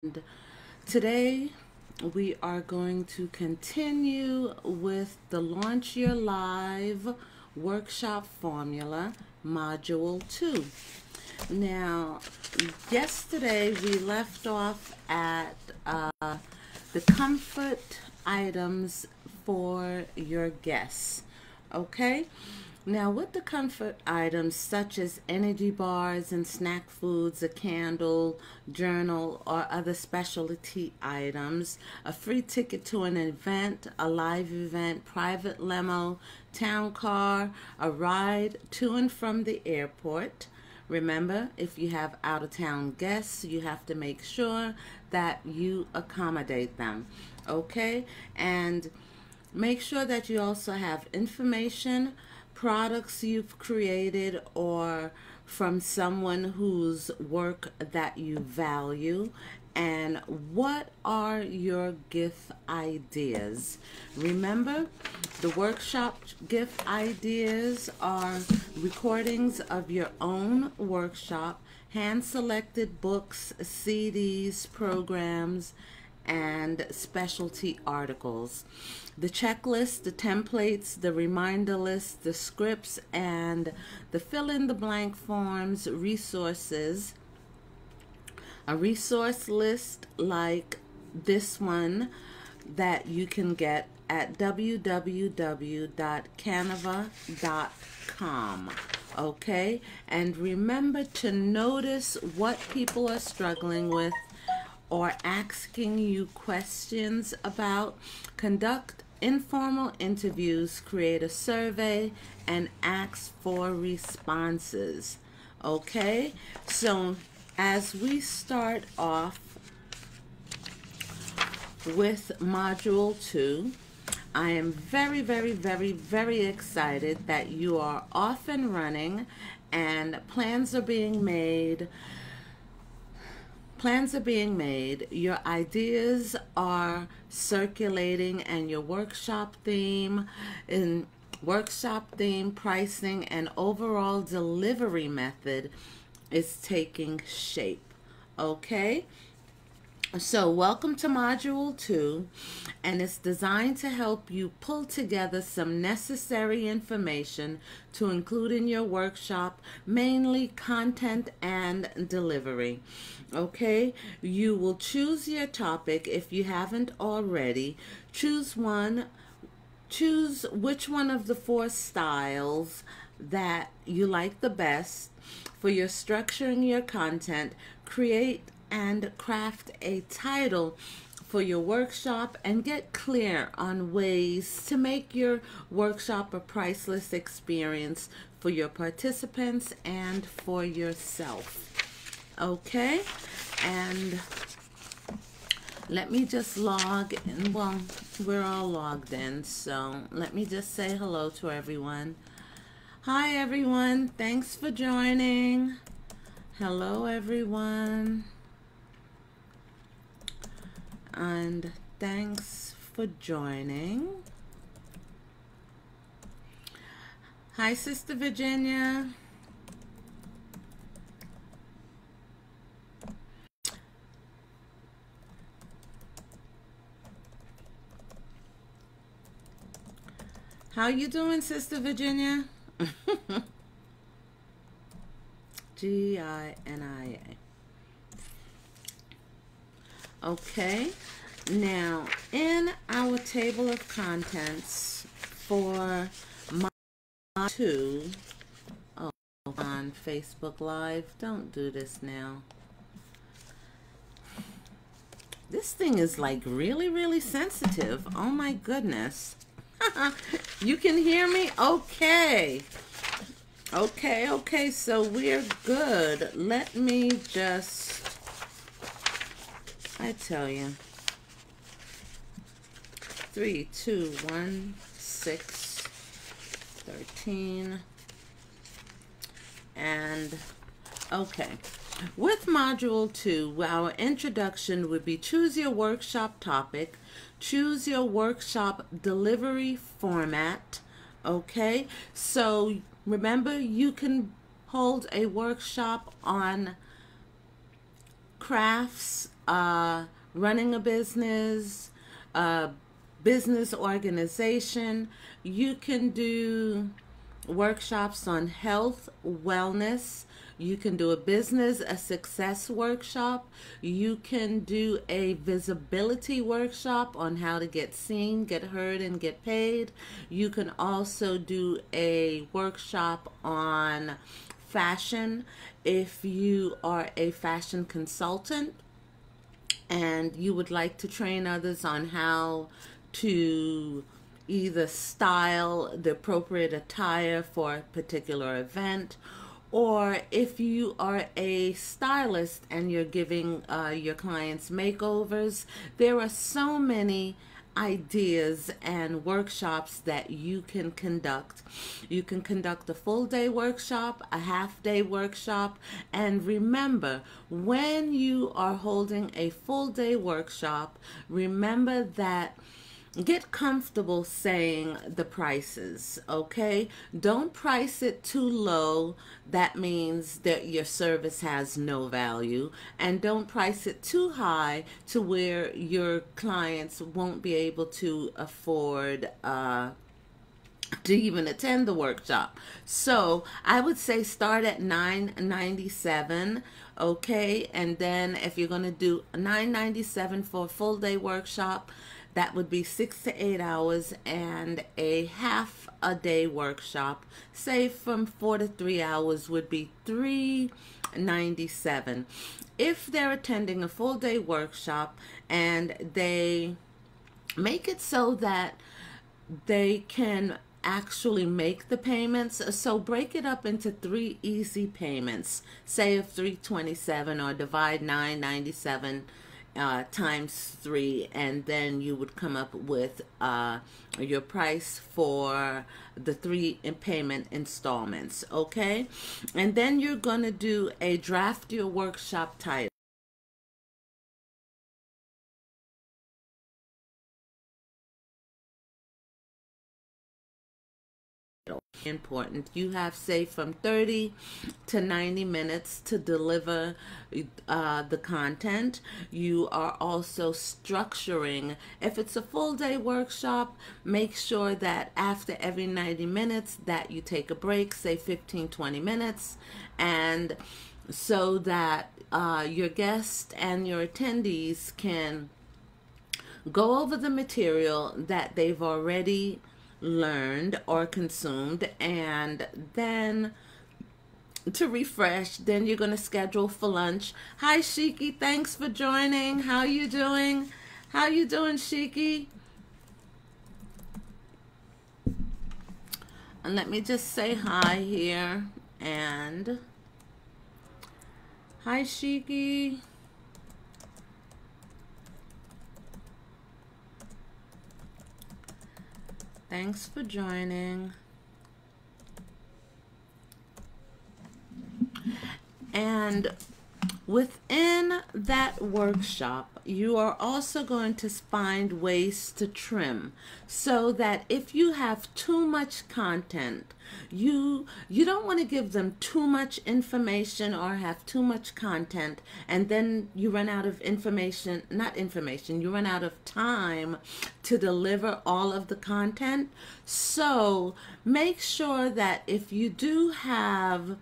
And today we are going to continue with the Launch Your Live workshop formula, module 2. Now, yesterday we left off at the comfort items for your guests. Okay? Now, with the comfort items such as energy bars and snack foods, a candle, journal, or other specialty items, a free ticket to an event, a live event, private limo, town car, a ride to and from the airport. Remember, if you have out-of-town guests, you have to make sure that you accommodate them. Okay? And make sure that you also have information, products you've created or from someone whose work that you value, and what are your gift ideas. Remember, the workshop gift ideas are recordings of your own workshop, hand-selected books, CDs, programs, and specialty articles. The checklist, the templates, the reminder list, the scripts, and the fill-in-the-blank forms, resources. A resource list like this one that you can get at www.canva.com. Okay? And remember to notice what people are struggling with or asking you questions about. Conduct informal interviews, create a survey, and ask for responses. Okay? So as we start off with module 2, I am very, very, very, very excited that you are off and running and plans are being made. Your ideas are circulating, and your workshop theme, pricing, and overall delivery method is taking shape. Okay? So welcome to module 2, and it's designed to help you pull together some necessary information to include in your workshop, mainly content and delivery. Okay, you will choose your topic if you haven't already. Choose which one of the 4 styles that you like the best for your structuring your content. Create and craft a title for your workshop and get clear on ways to make your workshop a priceless experience for your participants and for yourself. Okay? And let me just log in. Well, we're all logged in, so let me just say hello to everyone. Hi everyone, thanks for joining. Hello everyone. And thanks for joining. Hi, Sister Virginia. How you doing, Sister Virginia? Ginia. Okay, now in our table of contents for module 2, on Facebook Live, don't do this now. This thing is like really, really sensitive. Oh my goodness. You can hear me? Okay. Okay, so we're good. Let me just, I tell you, 3, 2, 1, 6, 13, and okay. With module 2, our introduction would be choose your workshop topic, choose your workshop delivery format. Okay, so remember, you can hold a workshop on crafts, running a business, business organization. You can do workshops on health, wellness. You can do a success workshop. You can do a visibility workshop on how to get seen, get heard, and get paid. You can also do a workshop on fashion if you are a fashion consultant and you would like to train others on how to either style the appropriate attire for a particular event, or if you are a stylist and you're giving your clients makeovers. There are so many ideas and workshops that you can conduct. You can conduct a full day workshop, a half day workshop, and remember, when you are holding a full day workshop, remember that get comfortable saying the prices, okay? Don't price it too low. That means that your service has no value. And don't price it too high to where your clients won't be able to afford to even attend the workshop. So I would say start at $9.97, okay? And then if you're going to do $9.97 for a full day workshop, that would be 6 to 8 hours, and a half a day workshop, say from 4 to 3 hours, would be $3.97. If they're attending a full day workshop and they make it so that they can actually make the payments, so break it up into 3 easy payments, say of $3.27, or divide $9.97 times 3, and then you would come up with your price for the 3 payment installments, okay? And then you're going to do a draft your workshop title. Important. You have, say, from 30 to 90 minutes to deliver the content. You are also structuring. If it's a full day workshop, make sure that after every 90 minutes that you take a break, say 15-20 minutes, and so that your guests and your attendees can go over the material that they've already learned or consumed, and then to refresh, then you're going to schedule for lunch. Hi Shiki, thanks for joining. How you doing? How you doing, Shiki? And let me just say hi here, and hi Shiki. Thanks for joining. And within that workshop, you are also going to find ways to trim, so that if you have too much content, you don't want to give them too much information or have too much content, and then you run out of you run out of time to deliver all of the content. So make sure that if you do have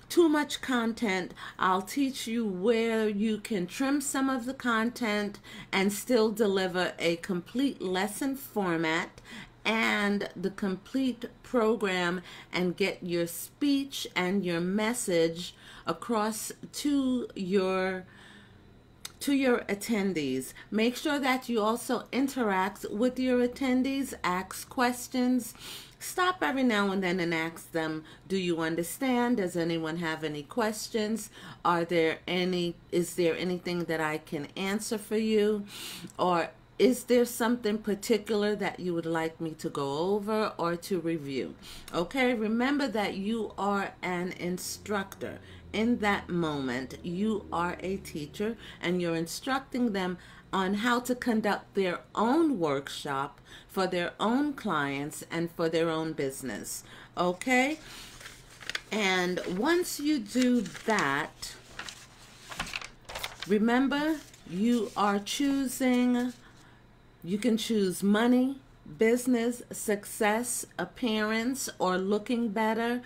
too much content, I'll teach you where you can trim some of the content and still deliver a complete lesson format and the complete program, and get your speech and your message across to your attendees. Make sure that you also interact with your attendees, ask questions. Stop every now and then and ask them, do you understand? Does anyone have any questions? Is there anything that I can answer for you? Or is there something particular that you would like me to go over or to review? Okay, remember that you are an instructor. In that moment, you are a teacher, and you're instructing them on how to conduct their own workshop for their own clients and for their own business. Okay? And once you do that, remember, you are choosing, you can choose money, business, success, appearance, or looking better.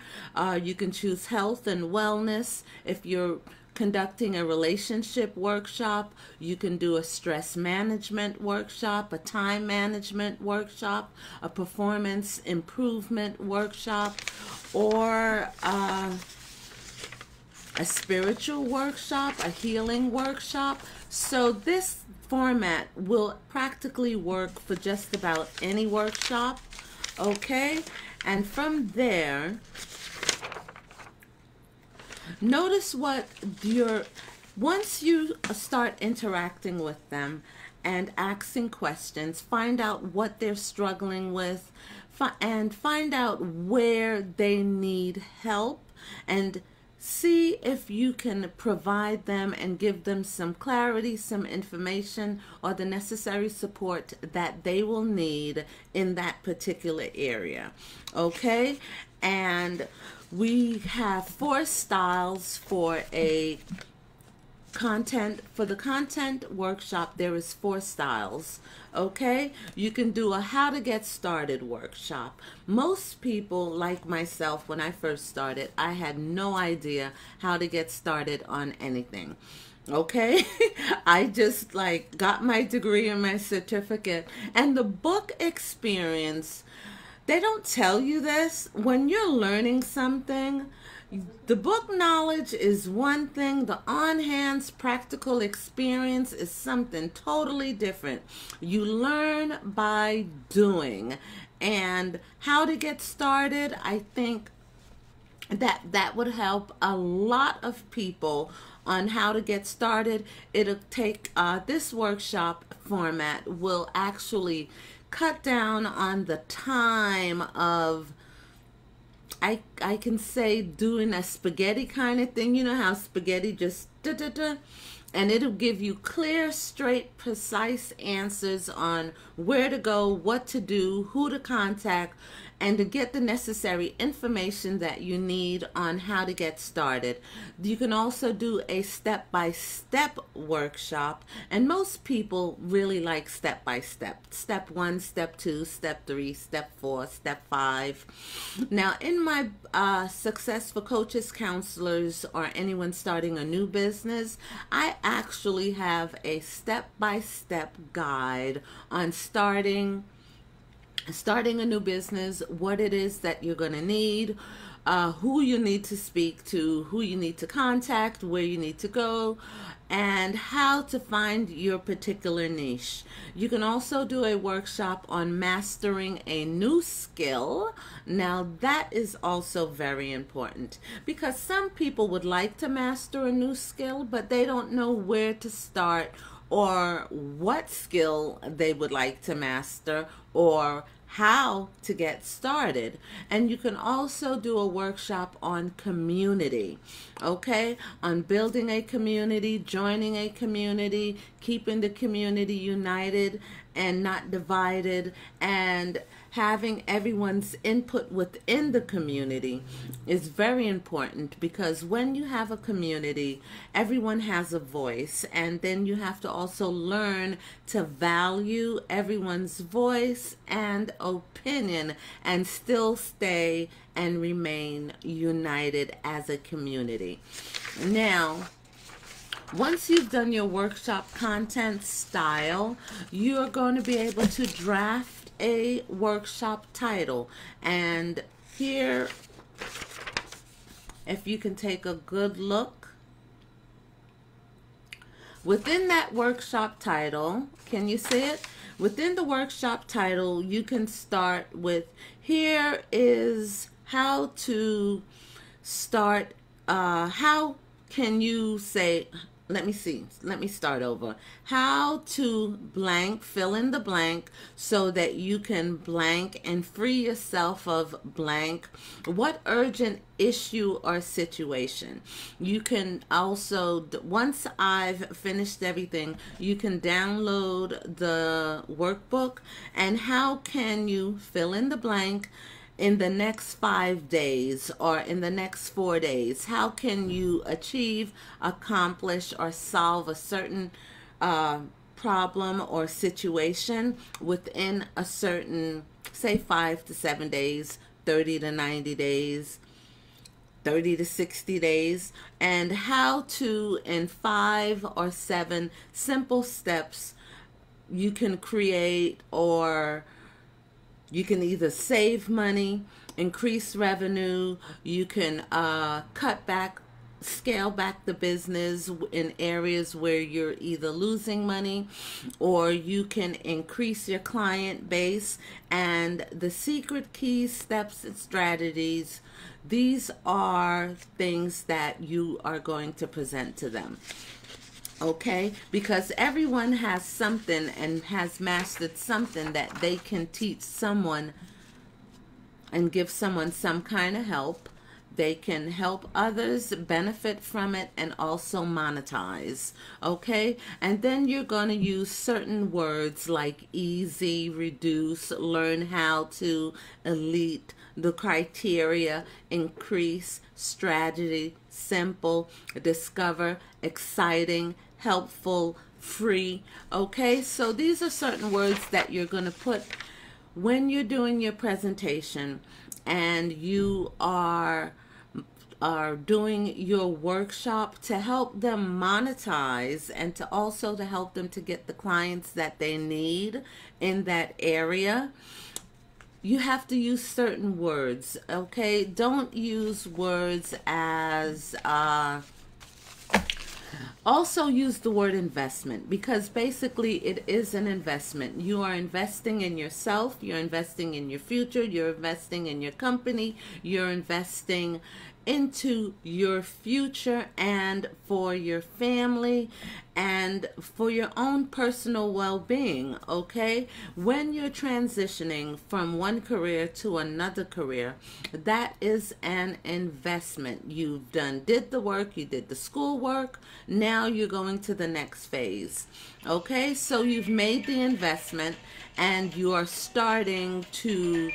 You can choose health and wellness. If you're conducting a relationship workshop, you can do a stress management workshop, a time management workshop, a performance improvement workshop, or a spiritual workshop, a healing workshop. So this format will practically work for just about any workshop, okay? And from there, notice what once you start interacting with them and asking questions, find out what they're struggling with, and find out where they need help, and see if you can provide them and give them some clarity, some information, or the necessary support that they will need in that particular area. Okay? And we have 4 styles for the content workshop. There is 4 styles. Okay, you can do a how to get started workshop. Most people, like myself, when I first started, I had no idea how to get started on anything. Okay, I just got my degree and my certificate, and the book experience, they don't tell you this. When you're learning something, the book knowledge is one thing. The on-hands practical experience is something totally different. You learn by doing. And how to get started, I think that would help a lot of people on how to get started. It'll take, this workshop format will actually cut down on the time of, I can say, doing a spaghetti kind of thing. You know how spaghetti just da-da-da, and it'll give you clear, straight, precise answers on where to go, what to do, who to contact, and to get the necessary information that you need on how to get started. You can also do a step-by-step workshop, and most people really like step-by-step. Step 1, step 2, step 3, step 4, step 5. Now, in my Success for Coaches, Counselors, or anyone starting a new business, I actually have a step-by-step guide on starting a new business, what it is that you're going to need, who you need to speak to, who you need to contact, where you need to go, and how to find your particular niche. You can also do a workshop on mastering a new skill. Now that is also very important, because some people would like to master a new skill, but they don't know where to start or what skill they would like to master or how to get started. And you can also do a workshop on community, okay? On building a community, joining a community, keeping the community united and not divided, and having everyone's input within the community is very important, because when you have a community, everyone has a voice, and then you have to also learn to value everyone's voice and opinion and still stay and remain united as a community. Now, once you've done your workshop content style, you're going to be able to draft a workshop title. And here, if you can take a good look, within that workshop title, can you see it? Within the workshop title, you can start with, here is how to start, how can you say, let me start over. How to blank, fill in the blank so that you can blank and free yourself of blank. What urgent issue or situation? You can also, once I've finished everything, you can download the workbook. And how can you fill in the blank in the next 5 days or in the next 4 days? How can you achieve, accomplish, or solve a certain problem or situation within a certain, say, 5 to 7 days, 30 to 90 days, 30 to 60 days, and how to, in 5 or 7 simple steps, you can create, or you can either save money, increase revenue, you can cut back, scale back the business in areas where you're either losing money, or you can increase your client base. And the secret keys, steps, and strategies, these are things that you are going to present to them. Okay, because everyone has something and has mastered something that they can teach someone and give someone some kind of help. They can help others benefit from it and also monetize. Okay, and then you're going to use certain words like easy, reduce, learn how to, elite, the criteria, increase, strategy, simple, discover, exciting, helpful, free. Okay, so these are certain words that you're going to put when you're doing your presentation and you are doing your workshop, to help them monetize and to also to help them to get the clients that they need in that area. You have to use certain words. Okay, don't use words as also use the word investment, because basically it is an investment. You are investing in yourself, you're investing in your future, you're investing in your company, you're investing into your future and for your family and for your own personal well-being. Okay, when you're transitioning from one career to another career, that is an investment. You've did the work, you did the school work, now you're going to the next phase. Okay, so you've made the investment and you are starting to,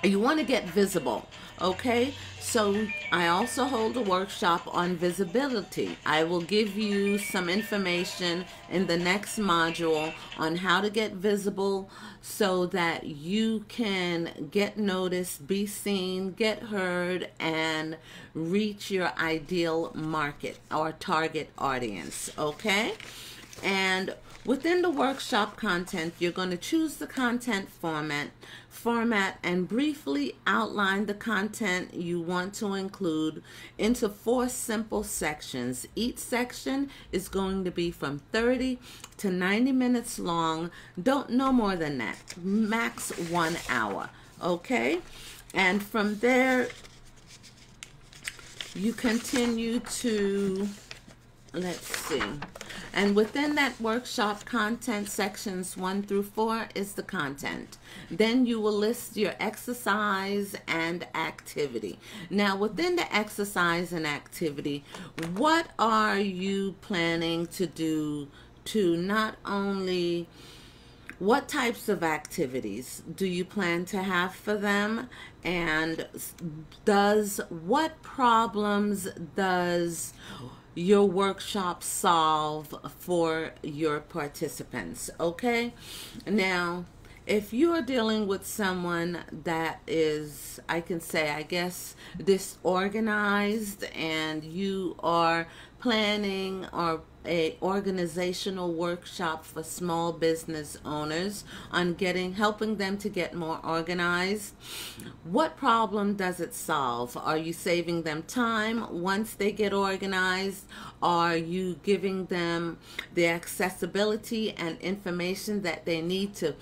you want to get visible. Okay, so I also hold a workshop on visibility. I will give you some information in the next module on how to get visible so that you can get noticed, be seen, get heard, and reach your ideal market or target audience. Okay, and within the workshop content, you're going to choose the content format and briefly outline the content you want to include into 4 simple sections. Each section is going to be from 30 to 90 minutes long. Don't no more than that. Max 1 hour. Okay? And from there, you continue to, let's see. And within that workshop content, sections 1 through 4 is the content. Then you will list your exercise and activity. Now, within the exercise and activity, what are you planning to do to not only, what types of activities do you plan to have for them? And what problems does your workshop solve for your participants? Okay, now if you are dealing with someone that is, I can say, I guess, disorganized, and you are planning or a organizational workshop for small business owners on helping them to get more organized, what problem does it solve? Are you saving them time once they get organized? Are you giving them the accessibility and information that they need to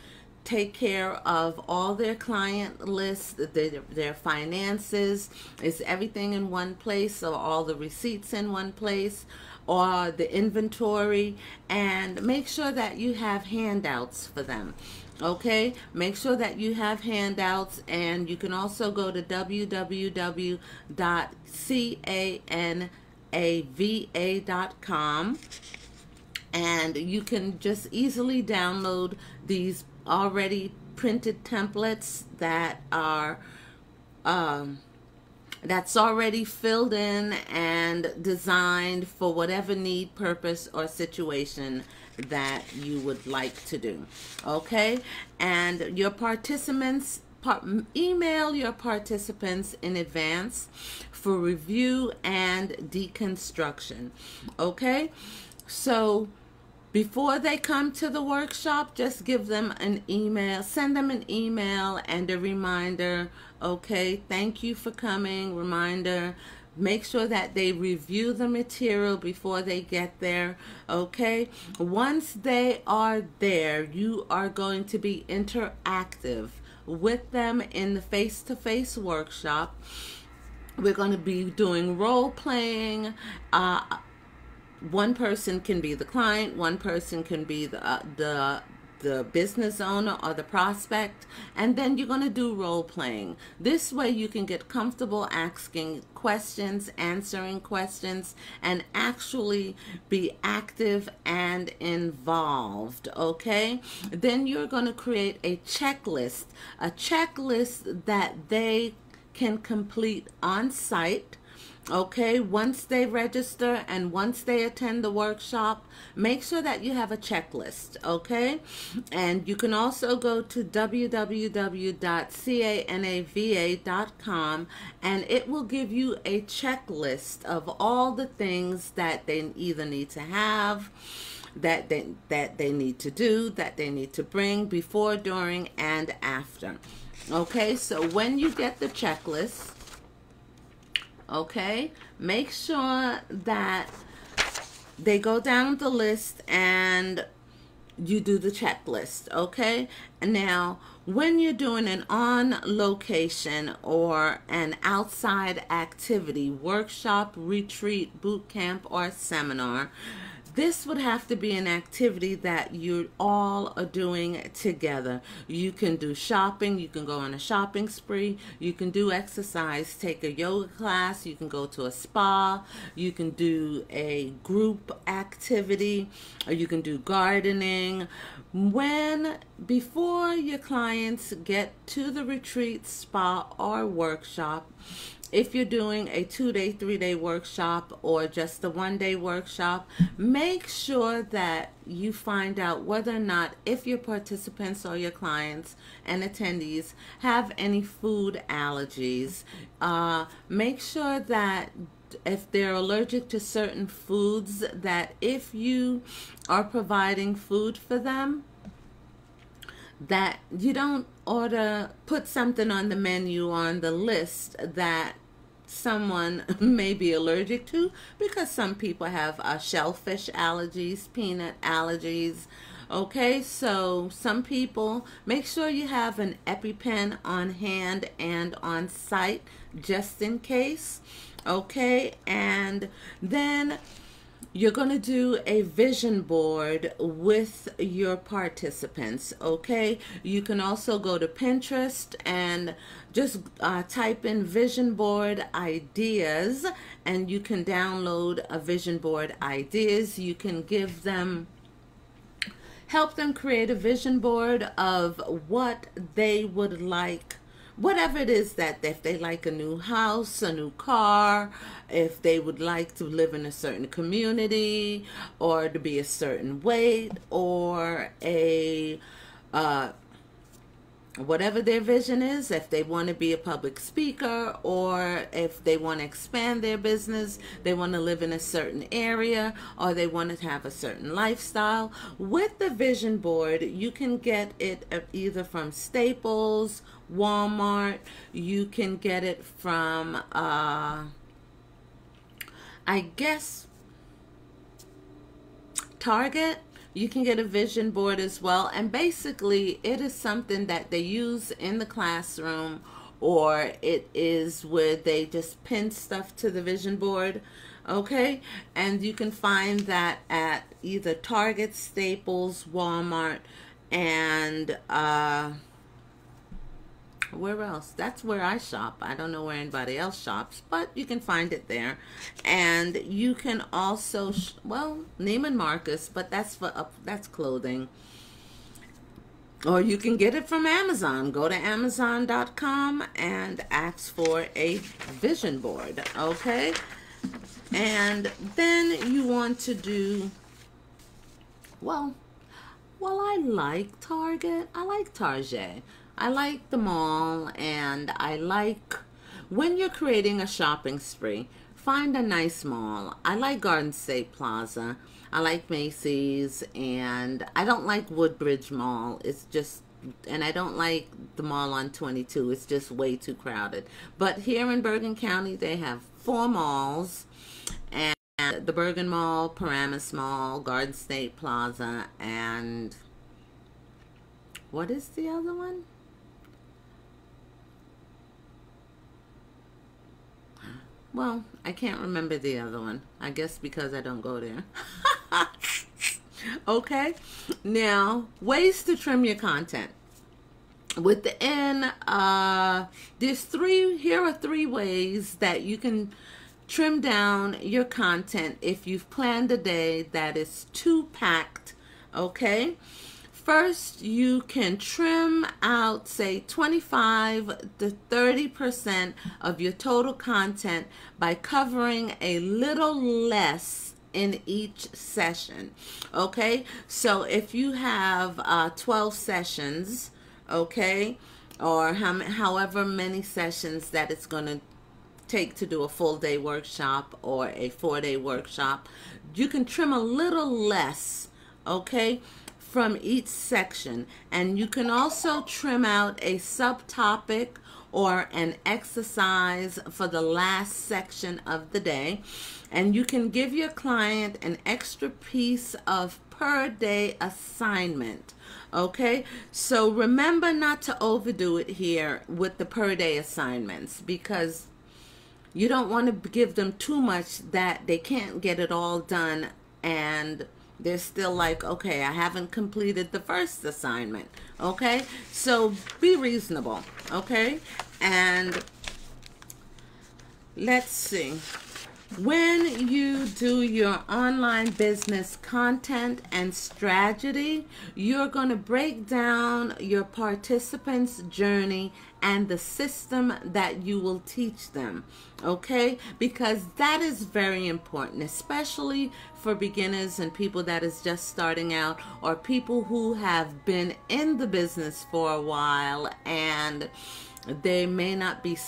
take care of all their client lists, their finances? Is everything in one place, or all the receipts in one place, or the inventory? And make sure that you have handouts for them. Okay, make sure that you have handouts, and you can also go to www.canava.com, and you can just easily download these already printed templates that are that's already filled in and designed for whatever need, purpose, or situation that you would like to do. Okay? And your participants, email your participants in advance for review and deconstruction. Okay? So before they come to the workshop, just give them an email, send them an email and a reminder. Okay, thank you for coming, reminder. Make sure that they review the material before they get there. Okay, once they are there, you are going to be interactive with them in the face-to-face workshop. We're going to be doing role playing. One person can be the client, one person can be the business owner or the prospect, and then you're going to do role playing. This way you can get comfortable asking questions, answering questions, and actually be active and involved. Okay, then you're going to create a checklist that they can complete on site. Okay, once they register and once they attend the workshop, make sure that you have a checklist. Okay, and you can also go to www.canava.com and it will give you a checklist of all the things that they either need to have, that they need to do, that they need to bring before, during, and after. Okay, so when you get the checklist, okay, make sure that they go down the list and you do the checklist. Okay, and now when you're doing an on location or an outside activity, workshop, retreat, boot camp, or seminar, this would have to be an activity that you all are doing together. You can do shopping, you can go on a shopping spree, you can do exercise, take a yoga class, you can go to a spa, you can do a group activity, or you can do gardening. Before your clients get to the retreat, spa, or workshop, if you're doing a 2-day, 3-day workshop or just a 1-day workshop, make sure that you find out whether or not if your participants or your clients and attendees have any food allergies. Make sure that if they're allergic to certain foods, that if you are providing food for them, that you don't put something on the menu on the list that someone may be allergic to, because some people have shellfish allergies, peanut allergies. Okay, so some people, make sure you have an EpiPen on hand and on site just in case. Okay, and then you're going to do a vision board with your participants. Okay, you can also go to Pinterest and just type in vision board ideas, and you can download a vision board ideas. You can help them create a vision board of what they would like, whatever it is, that if they like a new house, a new car, if they would like to live in a certain community, or to be a certain weight, or whatever their vision is, if they want to be a public speaker, or if they want to expand their business, they want to live in a certain area, or they want to have a certain lifestyle. With the vision board, you can get it either from Staples, Walmart, you can get it from I guess Target. You can get a vision board as well, and basically it is something that they use in the classroom, or it is where they just pin stuff to the vision board. Okay, and you can find that at either Target, Staples, Walmart, and where else? That's where I shop. I don't know where anybody else shops, but you can find it there. And you can also, well, Neiman Marcus, but that's clothing. Or you can get it from Amazon. Go to Amazon.com and ask for a vision board, okay? And then you want to do, well, I like Target. I like Target. I like the mall, and I like, when you're creating a shopping spree, find a nice mall. I like Garden State Plaza. I like Macy's, and I don't like Woodbridge Mall. It's just, and I don't like the mall on 22. It's just way too crowded. But here in Bergen County, they have 4 malls, and the Bergen Mall, Paramus Mall, Garden State Plaza, and what is the other one? Well, I can't remember the other one. I guess because I don't go there. Okay, now ways to trim your content. Within, here are 3 ways that you can trim down your content if you've planned a day that is too packed, okay? First, you can trim out, say, 25 to 30% of your total content by covering a little less in each session, okay? So if you have 12 sessions, okay, or however many sessions that it's going to take to do a full day workshop or a 4-day workshop, you can trim a little less, okay, from each section. And you can also trim out a subtopic or an exercise for the last section of the day, and you can give your client an extra piece of per day assignment. Okay, so remember not to overdo it here with the per day assignments, because you don't want to give them too much that they can't get it all done and they're still like, okay, I haven't completed the first assignment. Okay, so be reasonable. Okay, and let's see. When you do your online business content and strategy, you're going to break down your participants' journey and the system that you will teach them, okay? Because that is very important, especially for beginners and people that is just starting out, or people who have been in the business for a while and they may not be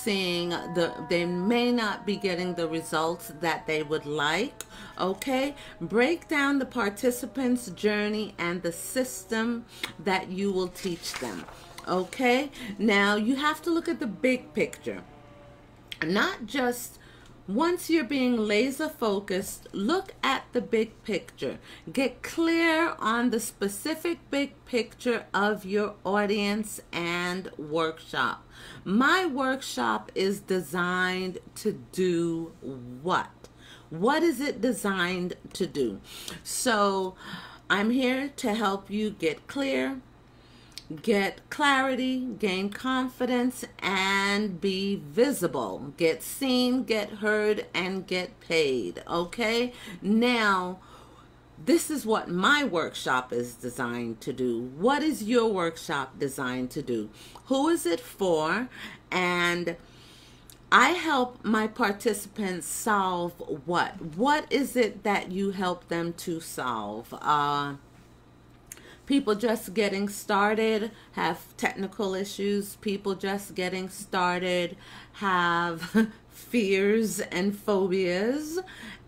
they may not be getting the results that they would like. Okay, break down the participants' journey and the system that you will teach them. Okay, now you have to look at the big picture, not just once you're being laser focused. Look at the big picture. Get clear on the specific big picture of your audience and workshop. My workshop is designed to do what? What is it designed to do? So I'm here to help you get clear, get clarity, gain confidence, and be visible. Get seen, get heard, and get paid. Okay? Now, this is what my workshop is designed to do. What is your workshop designed to do? Who is it for? And I help my participants solve what? What is it that you help them to solve? People just getting started have technical issues. People just getting started have fears and phobias.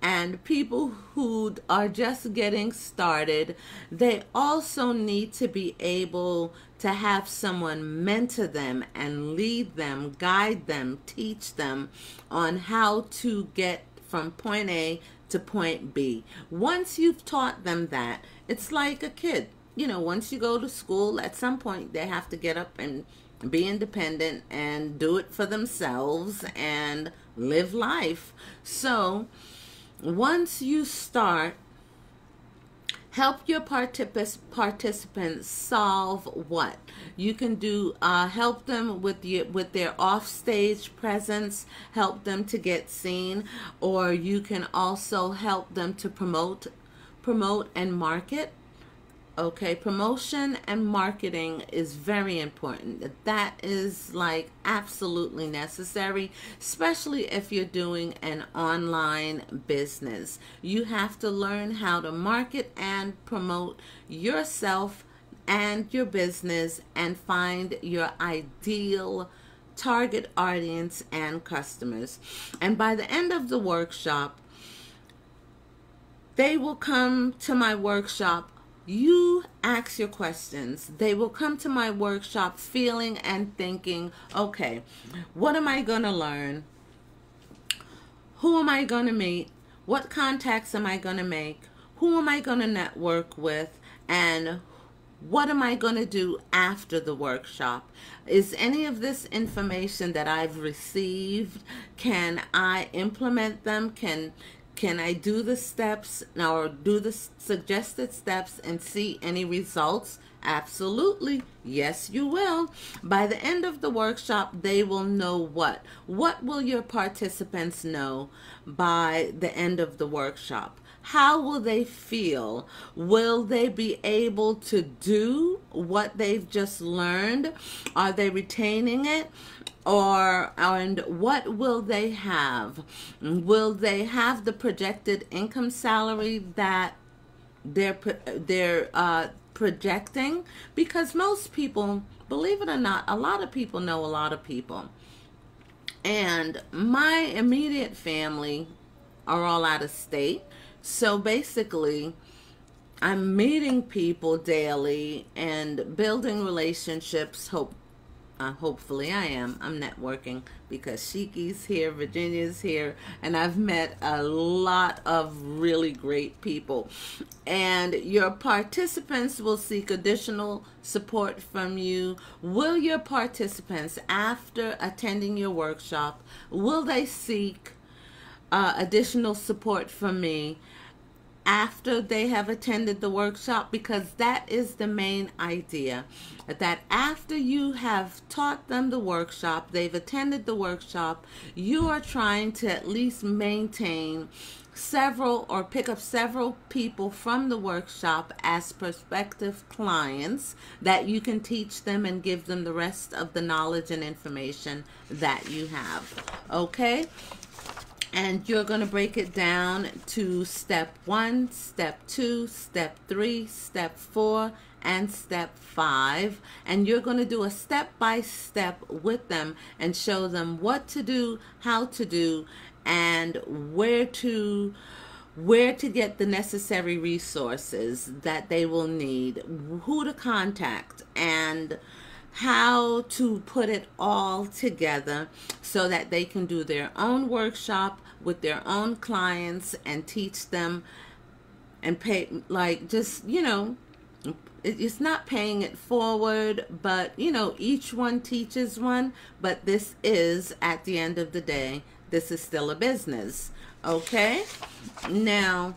And people who are just getting started, they also need to be able to have someone mentor them and lead them, guide them, teach them on how to get from point A to point B. Once you've taught them that, it's like a kid. You know, once you go to school, at some point they have to get up and be independent and do it for themselves and live life. So once you start, help your participants solve what? You can do help them with their offstage presence, help them to get seen, or you can also help them to promote and market. Okay, promotion and marketing is very important. That is like absolutely necessary, especially if you're doing an online business. You have to learn how to market and promote yourself and your business and find your ideal target audience and customers. And by the end of the workshop, they will come to my workshop. You ask your questions. They will come to my workshop feeling and thinking, okay, what am I going to learn? Who am I going to meet? What contacts am I going to make? Who am I going to network with? And what am I going to do after the workshop? Is any of this information that I've received, can I implement them? Can I do the steps or do the suggested steps and see any results? Absolutely. Yes, you will. By the end of the workshop, they will know what. What will your participants know by the end of the workshop? How will they feel? Will they be able to do what they've just learned? Are they retaining it? And what will they have? Will they have the projected income salary that they're projecting? Because most people, believe it or not, a lot of people know a lot of people. And my immediate family are all out of state. So basically, I'm meeting people daily and building relationships. Hopefully I am. I'm networking because Shiki's here, Virginia's here, and I've met a lot of really great people. And your participants will seek additional support from you. Will your participants, after attending your workshop, will they seek additional support from me after they have attended the workshop? Because that is the main idea, that after you have taught them the workshop, they've attended the workshop, you are trying to at least maintain several or pick up several people from the workshop as prospective clients that you can teach them and give them the rest of the knowledge and information that you have. Okay? And you're going to break it down to step 1, step 2, step 3, step 4, and step 5. And you're going to do a step-by-step with them and show them what to do, how to do, and where to get the necessary resources that they will need, who to contact, and how to put it all together so that they can do their own workshop with their own clients and teach them and pay, like, just, you know, it's not paying it forward, but, you know, each one teaches one, but this is, at the end of the day, this is still a business. Okay? Now,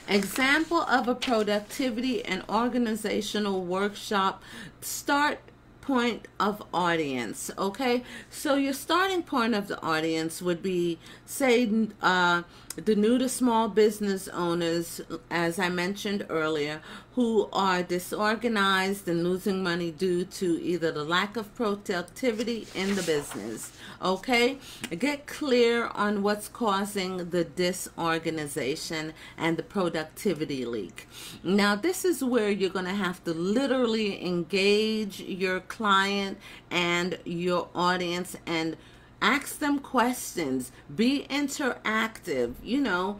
example of a productivity and organizational workshop. Start point of audience. Okay, so your starting point of the audience would be, say, the new to small business owners, as I mentioned earlier, who are disorganized and losing money due to either the lack of productivity in the business. Okay, get clear on what's causing the disorganization and the productivity leak. Now, this is where you're going to have to literally engage your client and your audience and ask them questions. Be interactive, you know.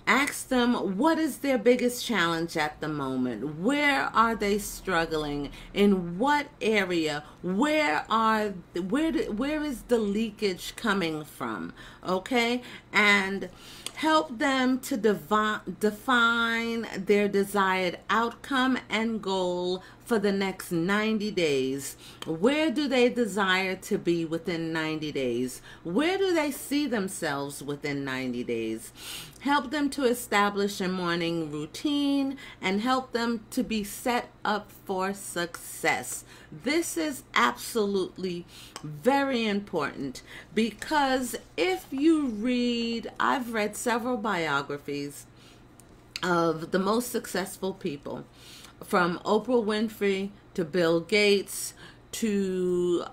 Ask them, what is their biggest challenge at the moment? Where are they struggling? In what area? Where is the leakage coming from? Okay? And help them to define their desired outcome and goal for the next 90 days. Where do they desire to be within 90 days? Where do they see themselves within 90 days? Help them to establish a morning routine and help them to be set up for success. This is absolutely very important, because if you read, I've read several biographies of the most successful people, from Oprah Winfrey to Bill Gates to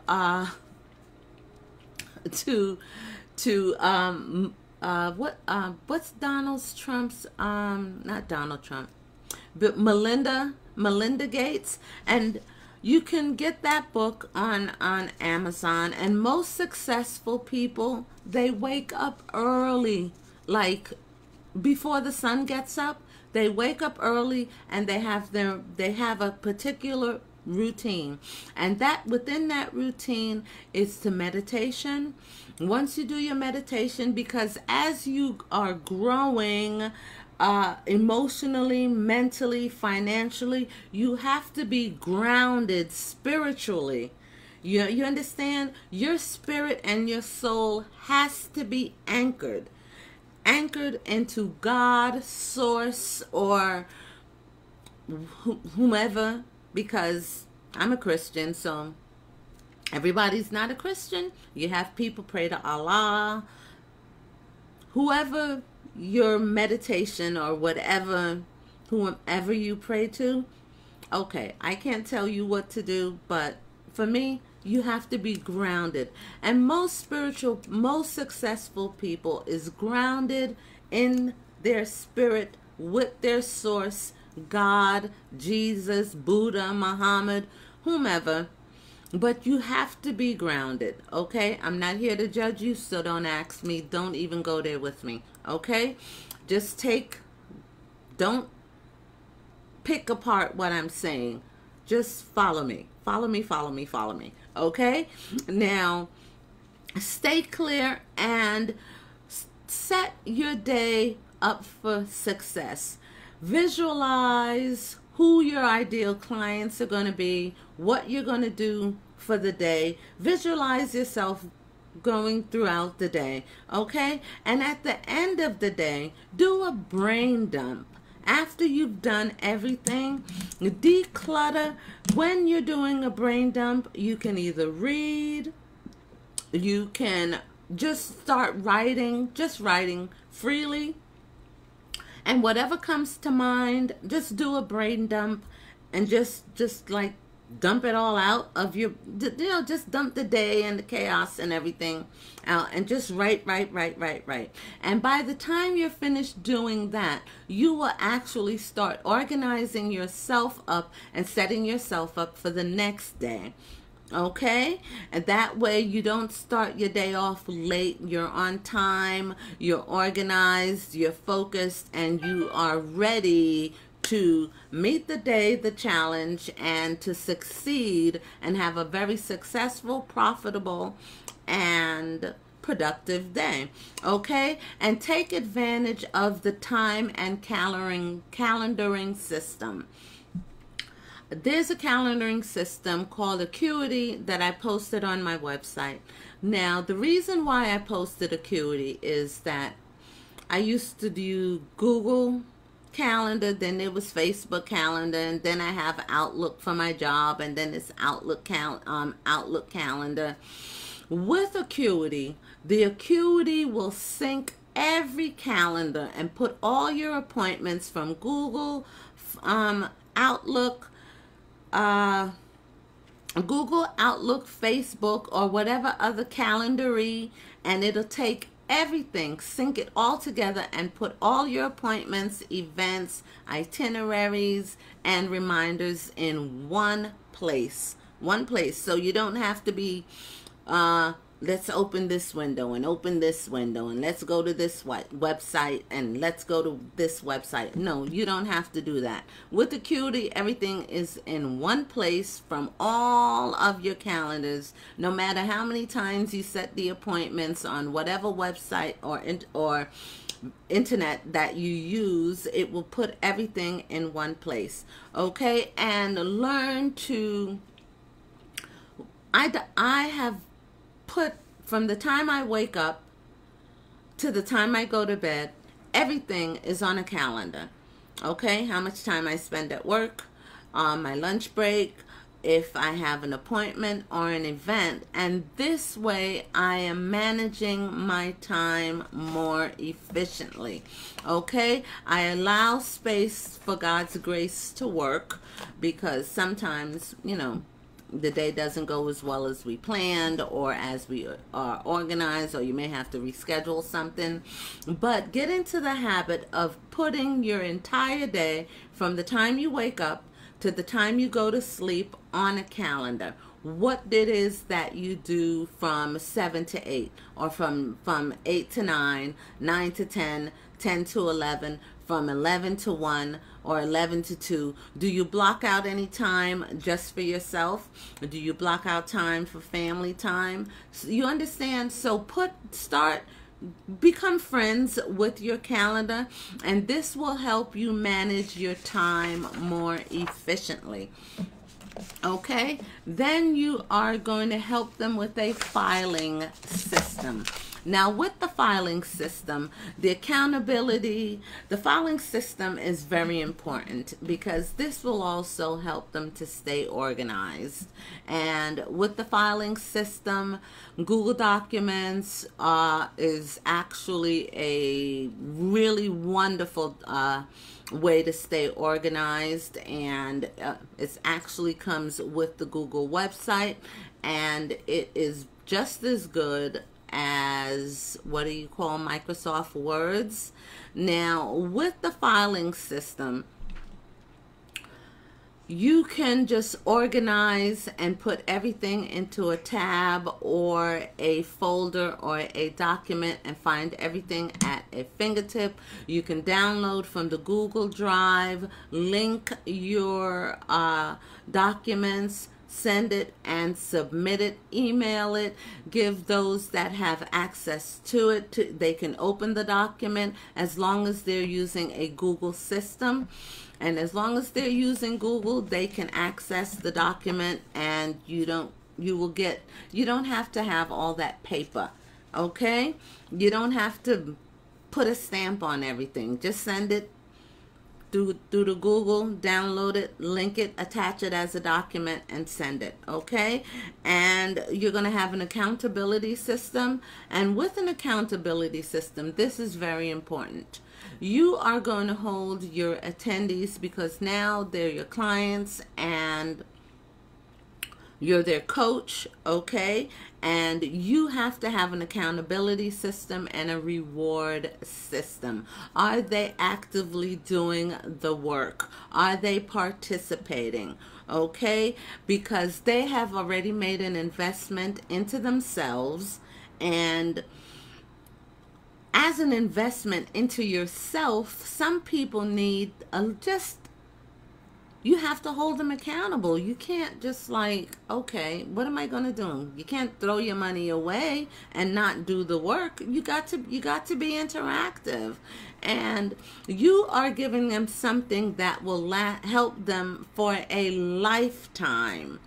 to what's Donald Trump's not Donald Trump, but Melinda Gates. And you can get that book on Amazon. And most successful people, they wake up early, like before the sun gets up. They wake up early and they have a particular routine, and that within that routine is to meditation. Once you do your meditation, because as you are growing emotionally, mentally, financially, you have to be grounded spiritually. You understand? Your spirit and your soul has to be anchored into God, source, or whomever, because I'm a Christian, so everybody's not a Christian. You have people pray to Allah, whoever your meditation or whomever you pray to. Okay, I can't tell you what to do, but for me, you have to be grounded. And most successful people is grounded in their spirit with their source, God, Jesus, Buddha, Muhammad, whomever. But you have to be grounded, okay? I'm not here to judge you, so don't ask me. Don't even go there with me, okay? Just don't pick apart what I'm saying. Just follow me. Follow me, follow me, follow me, okay? Now, stay clear and set your day up for success. Visualize who your ideal clients are going to be, what you're going to do for the day. Visualize yourself going throughout the day, okay? And at the end of the day, do a brain dump. After you've done everything, declutter. When you're doing a brain dump, you can either read, you can just start writing, freely. And whatever comes to mind, just do a brain dump and just like dump it all out of your, just dump the day and the chaos and everything out, and just write. And by the time you're finished doing that, you will actually start organizing yourself up and setting yourself up for the next day. Okay? And that way you don't start your day off late. You're on time, you're organized, you're focused, and you are ready to meet the day, the challenge, and to succeed and have a very successful, profitable, and productive day. Okay? And take advantage of the time and calendaring system. There's a calendaring system called Acuity that I posted on my website. Now, the reason why I posted Acuity is that I used to do Google Calendar, then there was Facebook Calendar, and then I have Outlook for my job, and then it's Outlook Calendar. With Acuity, the Acuity will sync every calendar and put all your appointments from Google, Outlook, Facebook, or whatever other calendary, and it'll take everything, sync it all together, and put all your appointments, events, itineraries, and reminders in one place. So you don't have to be let's open this window and open this window, and let's go to this website and let's go to this website. No, you don't have to do that. With Acuity, everything is in one place from all of your calendars. No matter how many times you set the appointments on whatever website or internet that you use, it will put everything in one place. Okay? And learn to, I have put, from the time I wake up to the time I go to bed, everything is on a calendar. Okay? How much time I spend at work, my lunch break, if I have an appointment or an event. And this way I am managing my time more efficiently. Okay, I allow space for God's grace to work, because sometimes, the day doesn't go as well as we planned or as we are organized, or you may have to reschedule something. But get into the habit of putting your entire day, from the time you wake up to the time you go to sleep, on a calendar. What it is that you do from 7 to 8, or from 8 to 9, 9 to 10, 10 to 11, from 11 to 1, or 11 to 2. Do you block out any time just for yourself? Do you block out time for family time? So you understand? So become friends with your calendar, and this will help you manage your time more efficiently. Okay, then you are going to help them with a filing system. Now, with the filing system, the filing system is very important, because this will also help them to stay organized. And with the filing system, Google Documents is actually a really wonderful way to stay organized, and it actually comes with the Google website, and it is just as good as Microsoft Words. Now, with the filing system, you can just organize and put everything into a tab or a folder or a document and find everything at a fingertip. You can download from the Google Drive, link your documents, send it and submit it, email it, give those that have access to it, they can open the document, as long as they're using a Google system. And as long as they're using Google, they can access the document, and you don't have to have all that paper. Okay? You don't have to put a stamp on everything. Just send it through the Google, download it, link it, attach it as a document, and send it. Okay? And you're going to have an accountability system. And with an accountability system, this is very important. You are going to hold your attendees, because now they're your clients and you're their coach, okay? And you have to have an accountability system and a reward system. Are they actively doing the work? Are they participating? Okay? Because they have already made an investment into themselves, and as an investment into yourself, some people need you have to hold them accountable. You can't just okay, what am I going to do? You can't throw your money away and not do the work. You got to be interactive, and you are giving them something that will help them for a lifetime.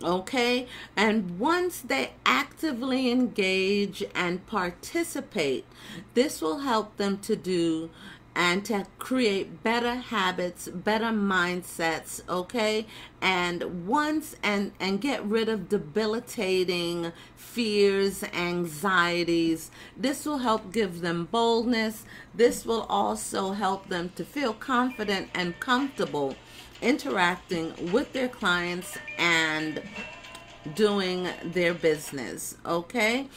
Okay, and once they actively engage and participate, this will help them to do and to create better habits, better mindsets, okay? And get rid of debilitating fears, anxieties. This will help give them boldness. This will also help them to feel confident and comfortable interacting with their clients and doing their business. Okay,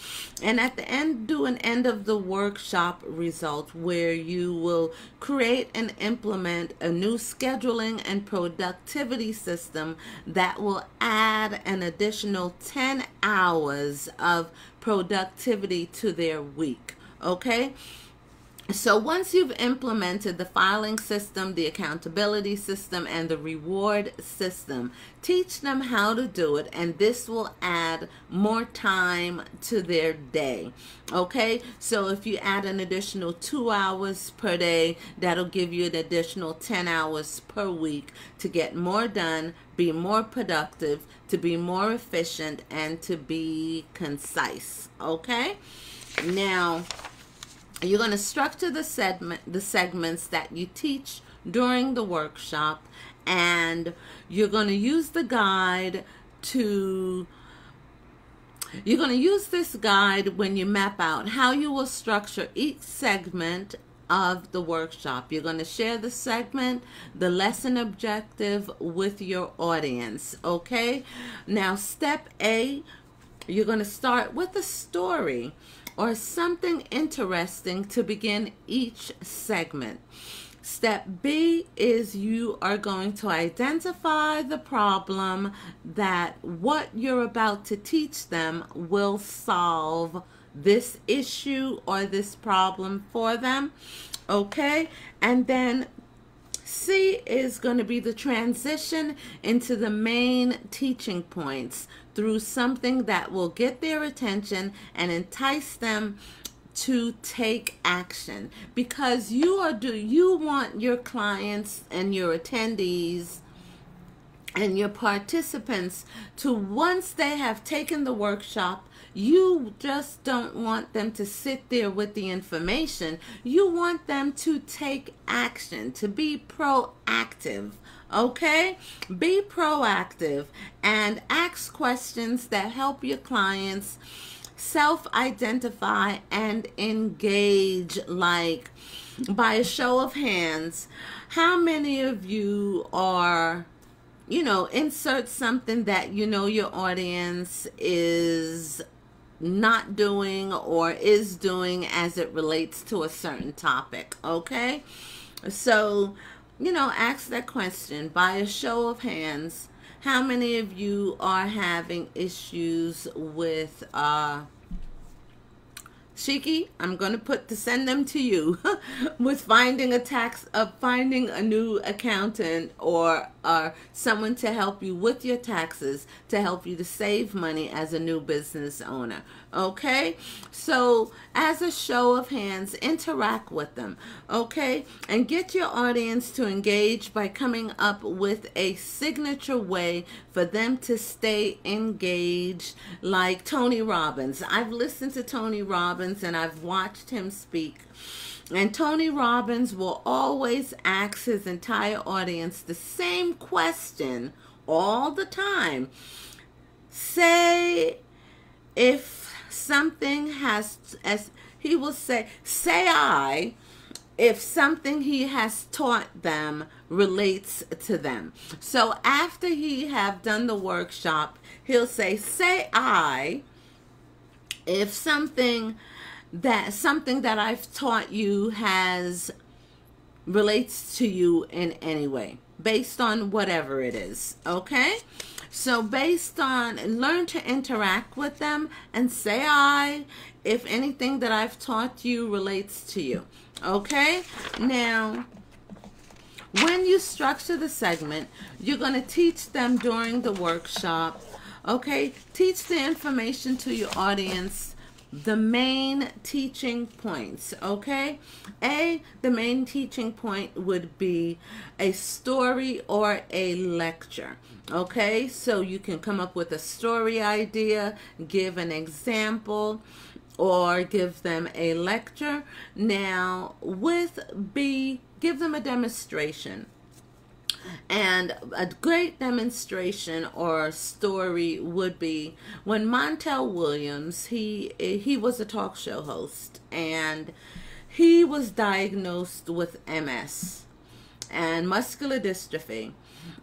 and at the end, do an end of the workshop result, where you will create and implement a new scheduling and productivity system that will add an additional 10 hours of productivity to their week. Okay, so once you've implemented the filing system, the accountability system, and the reward system, teach them how to do it, and this will add more time to their day. Okay, so if you add an additional 2 hours per day, that'll give you an additional 10 hours per week to get more done, be more productive, to be more efficient, and to be concise. Okay, now you're going to structure the segments that you teach during the workshop, And you're going to use the guide to You're going to use this guide when you map out how you will structure each segment of the workshop. You're going to share the segment, the lesson objective with your audience, okay? Now, step A, you're going to start with a story or something interesting to begin each segment. Step B is you are going to identify the problem that what you're about to teach them will solve this issue or this problem for them. Okay? And then C is going to be the transition into the main teaching points through something that will get their attention and entice them to take action, because you want your clients and your attendees and your participants to, once they have taken the workshop, you just don't want them to sit there with the information. You want them to take action, to be proactive. Okay? Be proactive and ask questions that help your clients self-identify and engage. Like, by a show of hands, how many of you are, insert something that your audience is not doing or is doing as it relates to a certain topic, okay? So, ask that question. By a show of hands, how many of you are having issues with Shiki, I'm going to send them to you with finding a new accountant or someone to help you with your taxes, to help you to save money as a new business owner. Okay? So, as a show of hands, interact with them. Okay? And get your audience to engage by coming up with a signature way for them to stay engaged, like Tony Robbins. I've listened to Tony Robbins and I've watched him speak. And Tony Robbins will always ask his entire audience the same question all the time. Say he will say I, if something he has taught them relates to them. So after he have done the workshop, he'll say I, if something that I've taught you relates to you in any way, based on whatever it is. Okay? So learn to interact with them and say I, if anything that I've taught you relates to you. Okay? Now, when you structure the segment, you're going to teach them during the workshop. Okay? Teach the information to your audience, the main teaching points. Okay? The main teaching point would be a story or a lecture. Okay? So you can come up with a story idea, give an example, or give them a lecture. Now, with B, give them a demonstration. And a great demonstration or story would be when Montel Williams, he was a talk show host, and he was diagnosed with MS and muscular dystrophy.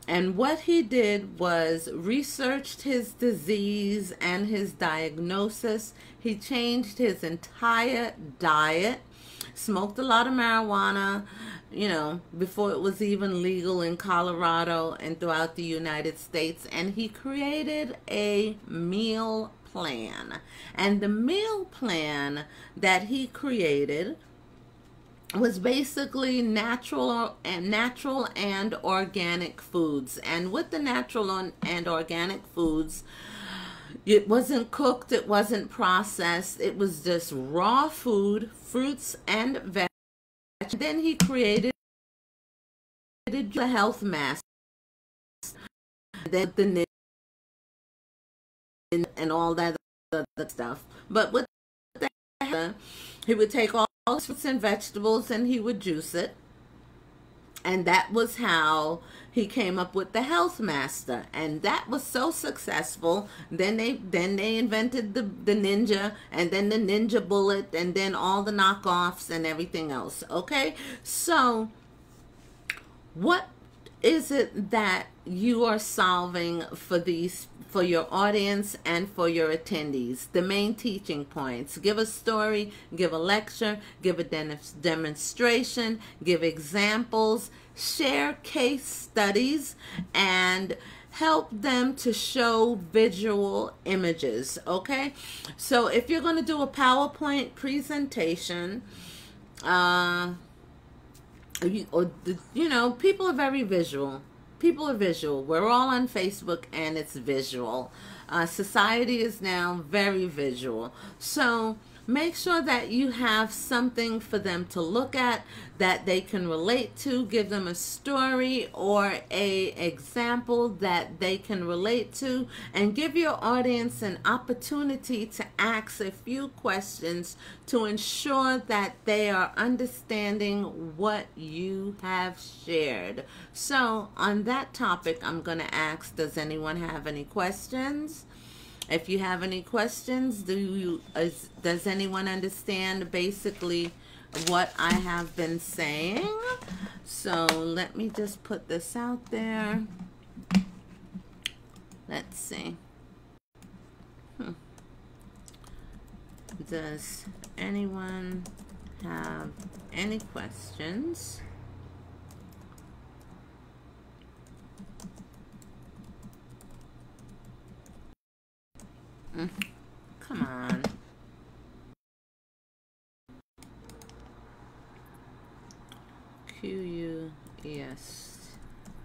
And what he did was researched his disease and his diagnosis. He changed his entire diet, smoked a lot of marijuana, before it was even legal in Colorado and throughout the United States. And he created a meal plan. And the meal plan that he created was basically natural and organic foods. And with the natural and organic foods, it wasn't cooked, it wasn't processed, it was just raw food, fruits and vegetables. Then he created the health mask, then the and all that other stuff. But with that, he would take all the fruits and vegetables and he would juice it. And that was how he came up with the Health Master, and that was so successful. Then they invented the Ninja, and then the Ninja Bullet, and then all the knockoffs and everything else. Okay, so what is it that you are solving for your audience and for your attendees? The main teaching points: give a story, give a lecture, give a demonstration, give examples, share case studies, and help them to show visual images. Okay, so if you're going to do a PowerPoint presentation, people are very visual. People are visual. We're all on Facebook, and it's visual. Society is now very visual. So make sure that you have something for them to look at that they can relate to. Give them a story or a example that they can relate to, and give your audience an opportunity to ask a few questions to ensure that they are understanding what you have shared. So on that topic, I'm going to ask, does anyone have any questions? If you have any questions, does anyone understand basically what I have been saying? So let me just put this out there. Let's see. Does anyone have any questions? Come on. QUES.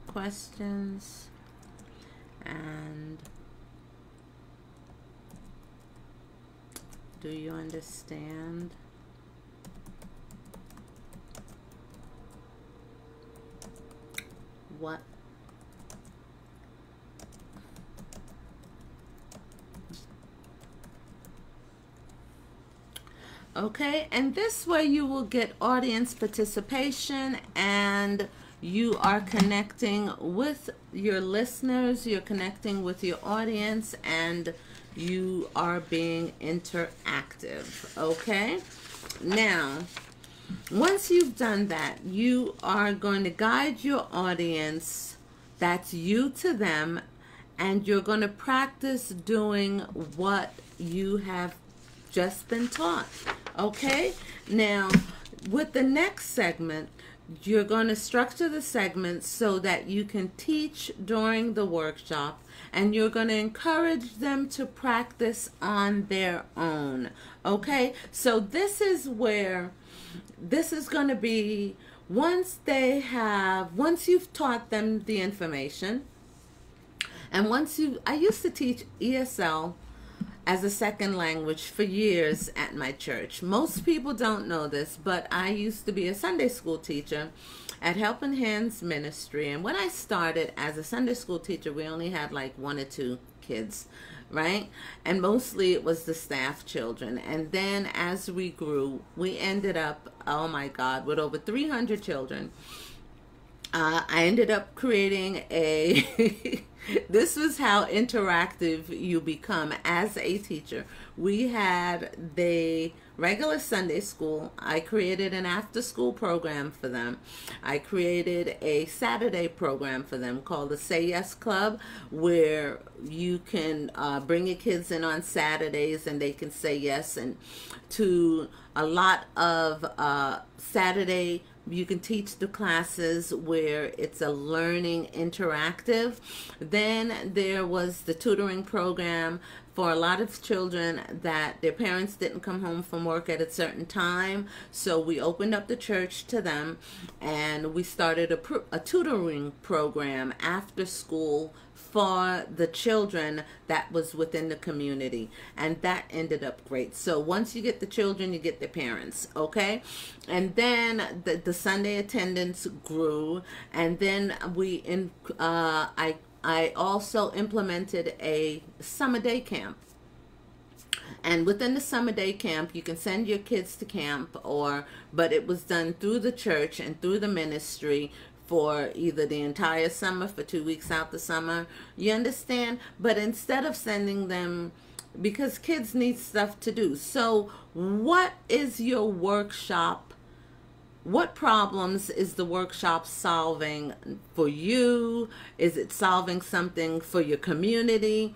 Questions. And do you understand? What okay, and this way you will get audience participation, and you are connecting with your listeners, you're connecting with your audience, and you are being interactive. Okay, now once you've done that, you are going to guide your audience, that's you to them, and you're going to practice doing what you have just been taught. Okay, now with the next segment, you're going to structure the segments so that you can teach during the workshop, and you're going to encourage them to practice on their own. Okay, so this is where this is going to be once you've taught them the information, and I used to teach ESL as a second language for years at my church. Most people don't know this, but I used to be a Sunday school teacher at Helping Hands Ministry. And when I started as a Sunday school teacher, we only had like 1 or 2 kids, right? And mostly it was the staff children. And then as we grew, we ended up, oh my God, with over 300 children. I ended up creating this was how interactive you become as a teacher. We had the regular Sunday school. I created an after-school program for them. I created a Saturday program for them called the Say Yes Club, where you can bring your kids in on Saturdays and they can say yes, and to a lot of Saturday you can teach the classes where it's a learning interactive. Then there was the tutoring program for a lot of children that their parents didn't come home from work at a certain time. So we opened up the church to them, and we started a tutoring program after school for the children that was within the community, and that ended up great. So once you get the children, you get the parents. Okay, and then the Sunday attendance grew, and then I also implemented a summer day camp. And within the summer day camp, you can send your kids to camp, but it was done through the church and through the ministry for either the entire summer, for 2 weeks out the summer. You understand? But instead of sending them, because kids need stuff to do. So what is your workshop? What problems is the workshop solving for you? Is it solving something for your community?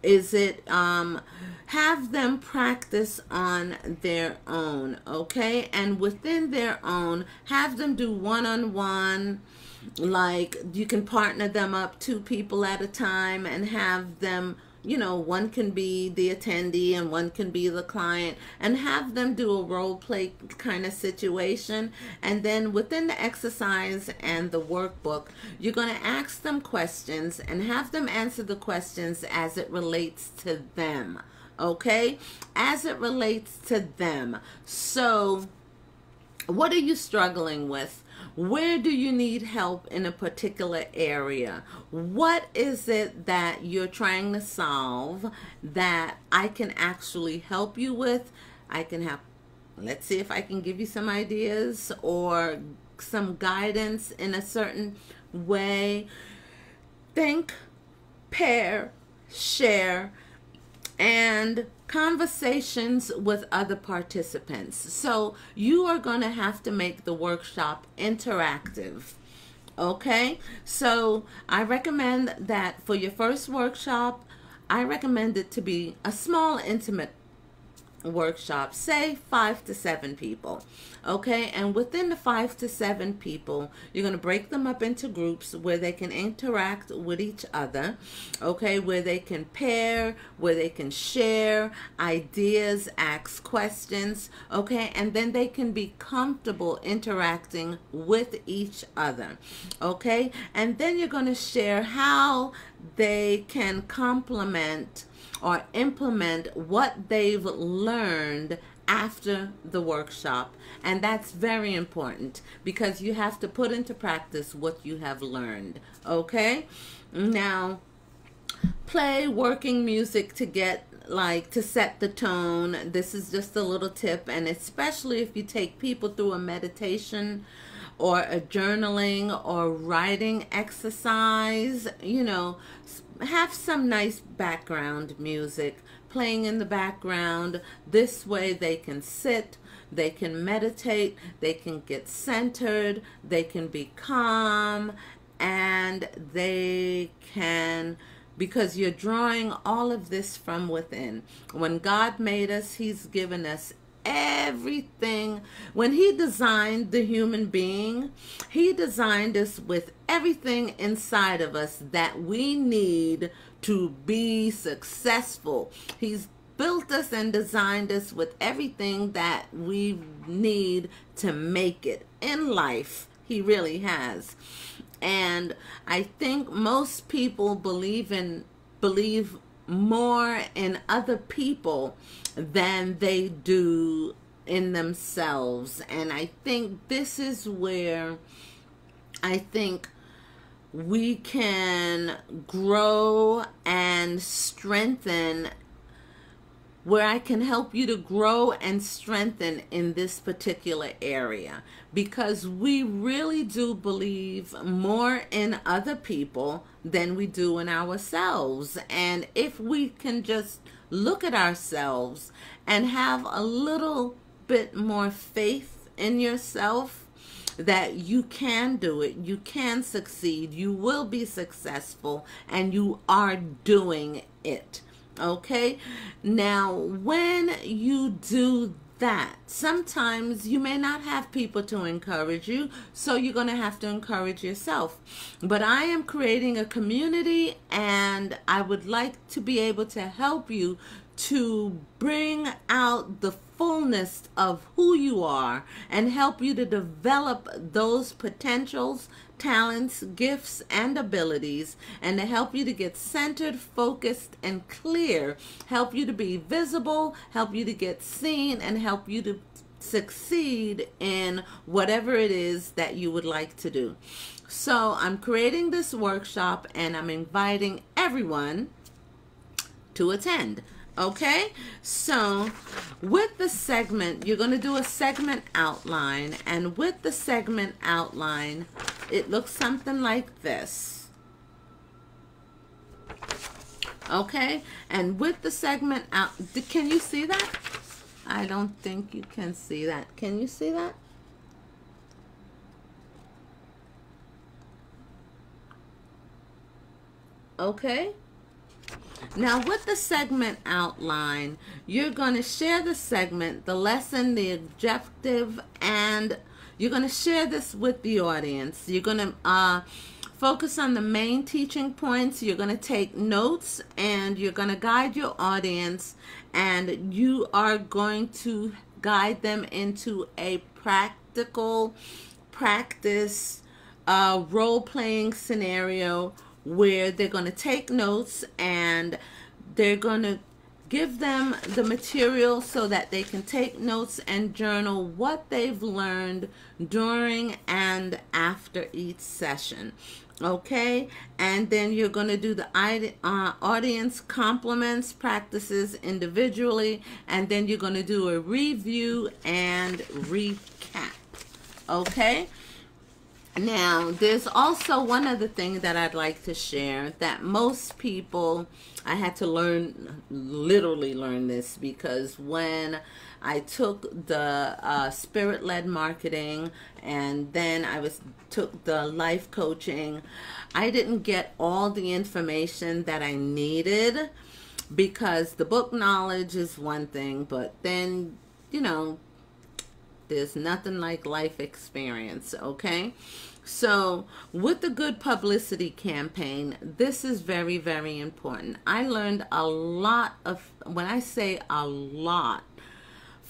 Is it have them practice on their own, okay? And within their own, have them do one-on-one. Like, you can partner them up 2 people at a time and have them, you know, one can be the attendee and one can be the client, and have them do a role play kind of situation. And then within the exercise and the workbook, you're going to ask them questions and have them answer the questions as it relates to them, okay? As it relates to them. So what are you struggling with? Where do you need help in a particular area? What is it that you're trying to solve that I can actually help you with? I can help. Let's see if I can give you some ideas or some guidance in a certain way. Think, pair, share, and conversations with other participants. So you are going to have to make the workshop interactive. Okay, so I recommend that for your first workshop, I recommend it to be a small, intimate workshop, say 5 to 7 people. Okay, and within the 5 to 7 people, you're going to break them up into groups where they can interact with each other, okay, where they can pair, where they can share ideas, ask questions, okay, and then they can be comfortable interacting with each other, okay, and then you're going to share how they can complement or implement what they've learned after the workshop. And that's very important because you have to put into practice what you have learned, okay? Now, play working music to get, like, to set the tone. This is just a little tip, and especially if you take people through a meditation or a journaling or writing exercise, you know, have some nice background music playing in the background. This way they can sit, they can meditate, they can get centered, they can be calm, and they can, because you're drawing all of this from within. When God made us, He's given us everything. When He designed the human being, He designed us with everything inside of us that we need to be successful. He's built us and designed us with everything that we need to make it in life. He really has. And I think most people believe more in other people than they do in themselves. And I think this is where I think we can grow and strengthen, where I can help you to grow and strengthen in this particular area, because we really do believe more in other people than we do in ourselves. And if we can just look at ourselves and have a little bit more faith in yourself, that you can do it, you can succeed, you will be successful, and you are doing it. Okay, now when you do that, sometimes you may not have people to encourage you, so you're going to have to encourage yourself. But I am creating a community, and I would like to be able to help you to bring out the fullness of who you are and help you to develop those potentials, talents, gifts, and abilities, and to help you to get centered, focused, and clear, help you to be visible, help you to get seen, and help you to succeed in whatever it is that you would like to do. So I'm creating this workshop, and I'm inviting everyone to attend. Okay, so with the segment, you're going to do a segment outline, and with the segment outline, it looks something like this. Okay, and with the segment out, can you see that? I don't think you can see that. Can you see that? Okay. Now with the segment outline, you're going to share the segment, the lesson, the objective, and you're going to share this with the audience. You're going to focus on the main teaching points. You're going to take notes, and you're going to guide your audience, and you are going to guide them into a practical practice role-playing scenario where they're going to take notes, and they're going to give them the material so that they can take notes and journal what they've learned during and after each session. Okay, and then you're going to do the audience compliments practices individually, and then you're going to do a review and recap. Okay. Now, there's also one other thing that I'd like to share that most people, I had to literally learn this, because when I took the spirit-led marketing, and then took the life coaching, I didn't get all the information that I needed, because the book knowledge is one thing, but then, you know, there's nothing like life experience, okay? So with the good publicity campaign, this is very, very important. I learned a lot of, when I say a lot,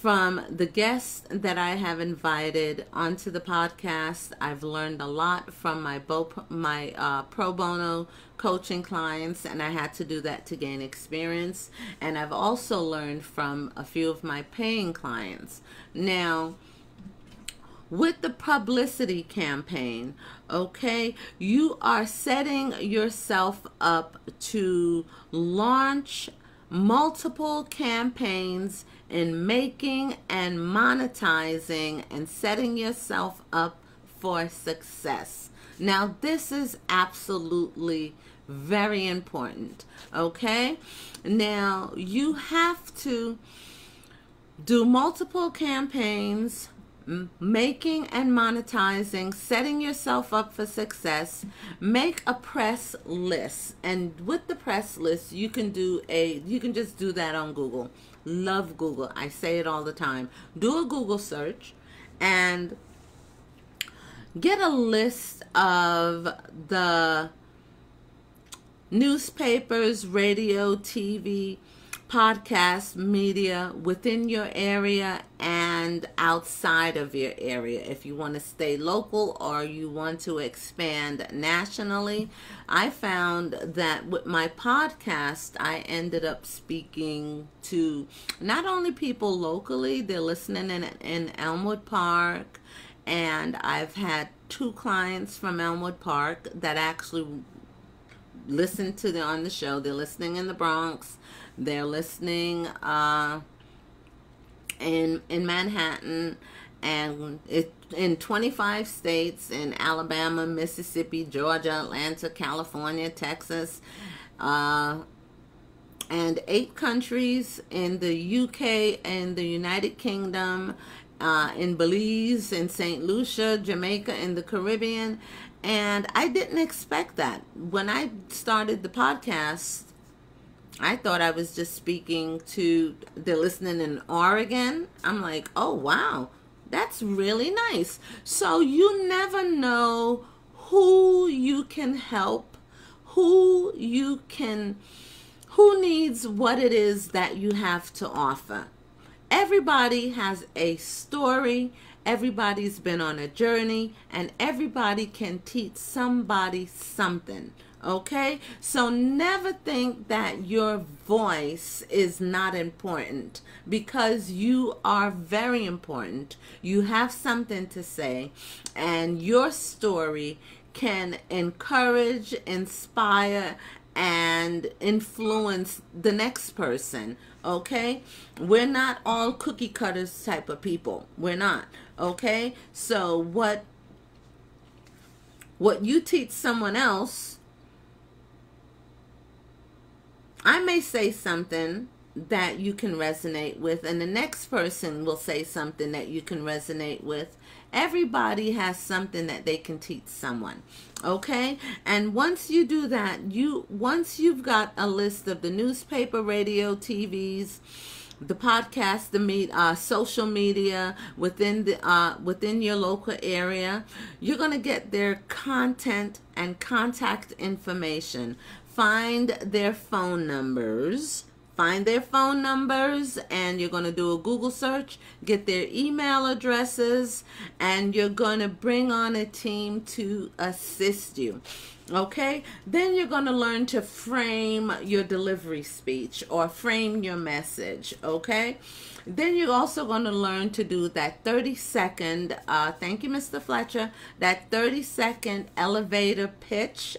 from the guests that I have invited onto the podcast. I've learned a lot from my pro bono coaching clients, and I had to do that to gain experience. And I've also learned from a few of my paying clients. Now, with the publicity campaign, okay, you are setting yourself up to launch multiple campaigns in making and monetizing and setting yourself up for success. Now, this is absolutely very important, okay? Now, you have to do multiple campaigns, making and monetizing, setting yourself up for success. Make a press list, and with the press list, you can just do that on Google. Love Google. I say it all the time. Do a Google search and get a list of the newspapers, radio, TV, podcast, media within your area and outside of your area. If you want to stay local or you want to expand nationally, I found that with my podcast, I ended up speaking to not only people locally, they're listening in Elmwood Park, and I've had 2 clients from Elmwood Park that actually listen to on the show. They're listening in the Bronx. They're listening in Manhattan, and in 25 states, in Alabama, Mississippi, Georgia, Atlanta, California, Texas, and 8 countries in the UK and the United Kingdom, in Belize, in St. Lucia, Jamaica, in the Caribbean. And I didn't expect that. When I started the podcast, I thought I was just speaking to, they're listening in Oregon. I'm like, oh, wow, that's really nice. So you never know who you can help, who needs what it is that you have to offer. Everybody has a story. Everybody's been on a journey, and everybody can teach somebody something. Okay, so never think that your voice is not important, because you are very important. You have something to say, and your story can encourage, inspire, and influence the next person. Okay, we're not all cookie cutters type of people. We're not. Okay, so what what you teach someone else, I may say something that you can resonate with, and the next person will say something that you can resonate with. Everybody has something that they can teach someone. Okay? And once you do that, once you've got a list of the newspaper, radio, TVs, the podcast, the social media within your local area, you're going to get their content and contact information. Find their phone numbers. Find their phone numbers, and you're going to do a Google search, get their email addresses, and you're going to bring on a team to assist you. Okay? Then you're going to learn to frame your delivery speech or frame your message. Okay? Then you're also going to learn to do that 30-second, thank you, Mr. Fletcher, that 30-second elevator pitch.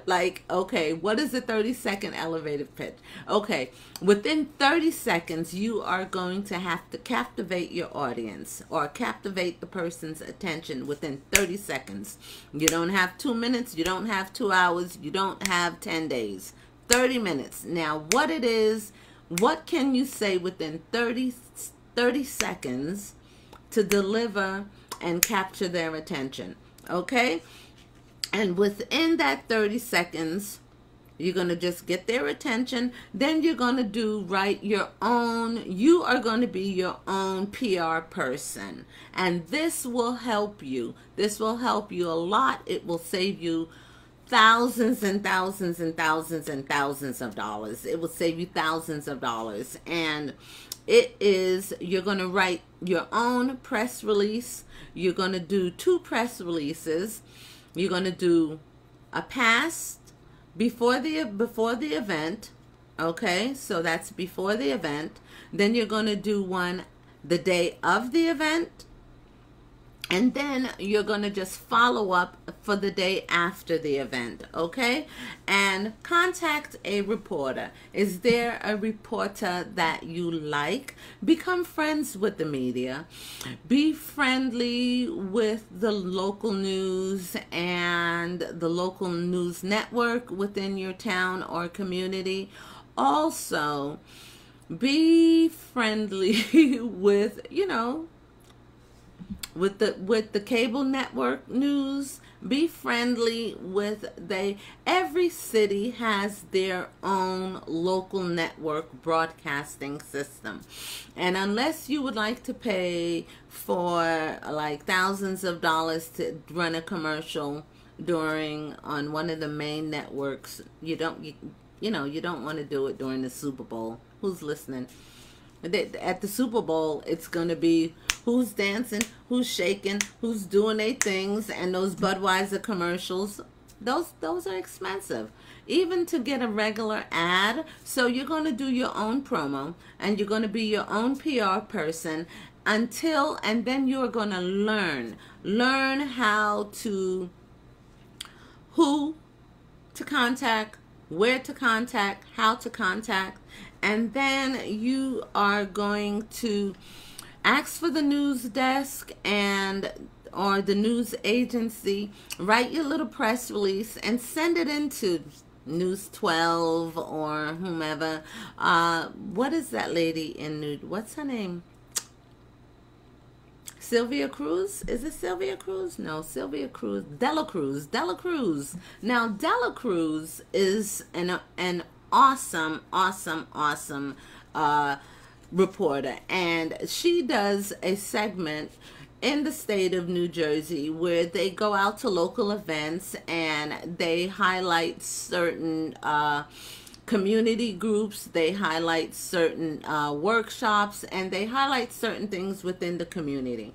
Like, okay, what is a 30-second elevator pitch? Okay, within 30 seconds, you are going to have to captivate your audience or captivate the person's attention within 30 seconds. You don't have 2 minutes, you don't have 2 hours, you don't have 10 days. 30 minutes. Now, what can you say within 30 seconds to deliver and capture their attention? Okay? And within that 30 seconds, you're going to just get their attention. Then you're going to you are going to be your own PR person. And this will help you. This will help you a lot. It will save you thousands and thousands and thousands and thousands of dollars. It will save you thousands of dollars. And you're going to write your own press release. You're going to do 2 press releases. You're going to do a past before the event. Okay, so that's before the event. Then you're going to do one the day of the event. And then you're going to just follow up for the day after the event, okay? And contact a reporter. Is there a reporter that you like? Become friends with the media. Be friendly with the local news and the local news network within your town or community. Also, be friendly with, with the cable network news. Be friendly with every city has their own local network broadcasting system. And unless you would like to pay for like thousands of dollars to run a commercial on one of the main networks, you don't want to do it during the Super Bowl. Who's listening? At the Super Bowl, it's going to be who's dancing, who's shaking, who's doing their things, and those Budweiser commercials, those are expensive, even to get a regular ad. So you're going to do your own promo, and you're going to be your own PR person and then you're going to learn how to, who to contact, where to contact, how to contact. And then you are going to ask for the news desk or the news agency, write your little press release and send it into News 12 or whomever. What is that lady in what's her name? Sylvia Cruz? Is it Sylvia Cruz? No, Sylvia Cruz. Dela Cruz. Now, Dela Cruz is an awesome reporter, and she does a segment in the state of New Jersey where they go out to local events and they highlight certain community groups, they highlight certain workshops, and they highlight certain things within the community.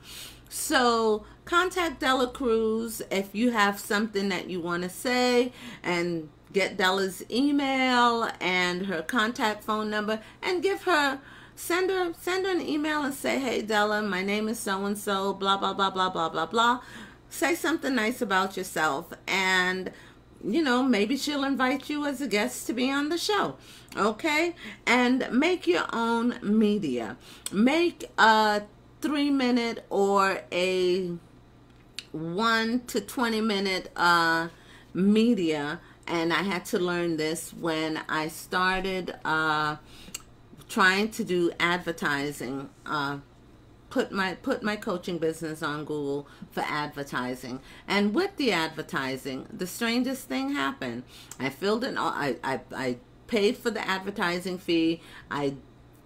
So contact Dela Cruz if you have something that you want to say, and get Della's email and her contact phone number, and send her an email and say, hey Della, my name is so and so, blah blah blah blah blah blah blah. Say something nice about yourself, and maybe she'll invite you as a guest to be on the show. Okay? And make your own media. Make a 3-minute or a 1 to 20 minute media, and I had to learn this when I started trying to do advertising. Put my coaching business on Google for advertising, and with the advertising, the strangest thing happened. I filled in all, I paid for the advertising fee. I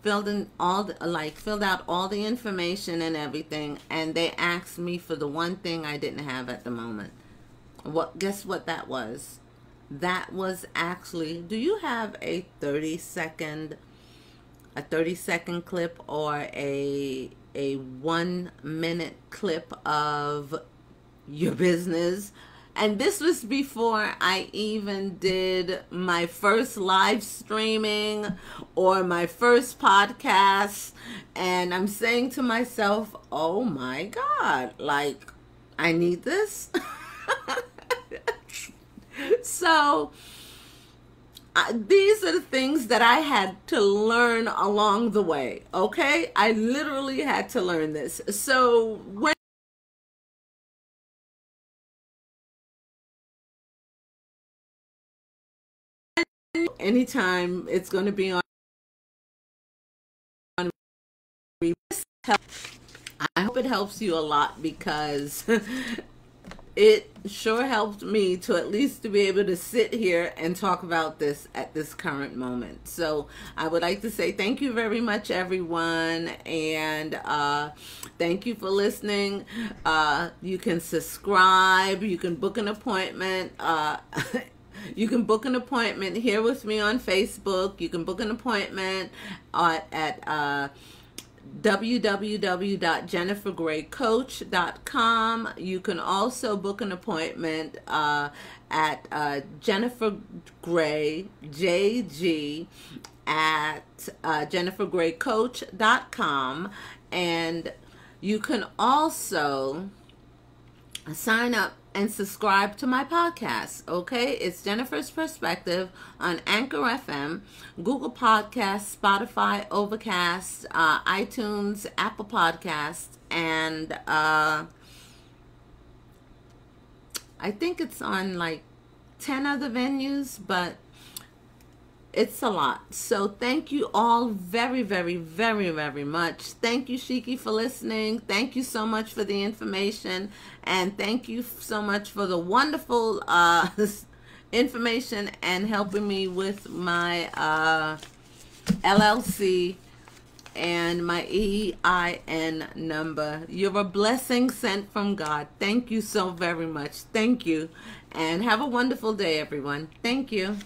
filled in all the, filled out all the information and everything, and they asked me for the one thing I didn't have at the moment. Guess what that was? That was actually, do you have a 30-second clip or a 1-minute clip of your business? And this was before I even did my first live streaming or my first podcast. And I'm saying to myself, oh my God, like, I need this. So these are the things that I had to learn along the way, okay? I literally had to learn this. So when anytime it's going to be on, I hope it helps you a lot, because it sure helped me to at least to be able to sit here and talk about this at this current moment. So I would like to say thank you very much, everyone, and thank you for listening. You can subscribe, you can book an appointment. You can book an appointment here with me on Facebook. You can book an appointment at www.jennifergraycoach.com. You can also book an appointment at Jennifer Gray, JG, at jennifergraycoach.com. And you can also sign up and subscribe to my podcast, okay? It's Jennifer's Perspective on Anchor FM, Google Podcasts, Spotify, Overcast, iTunes, Apple Podcasts, and I think it's on like 10 other venues, but it's a lot. So thank you all very, very, very, very much. Thank you, Shiki, for listening. Thank you so much for the information. And thank you so much for the wonderful information and helping me with my LLC and my EIN number. You're a blessing sent from God. Thank you so very much. Thank you. And have a wonderful day, everyone. Thank you.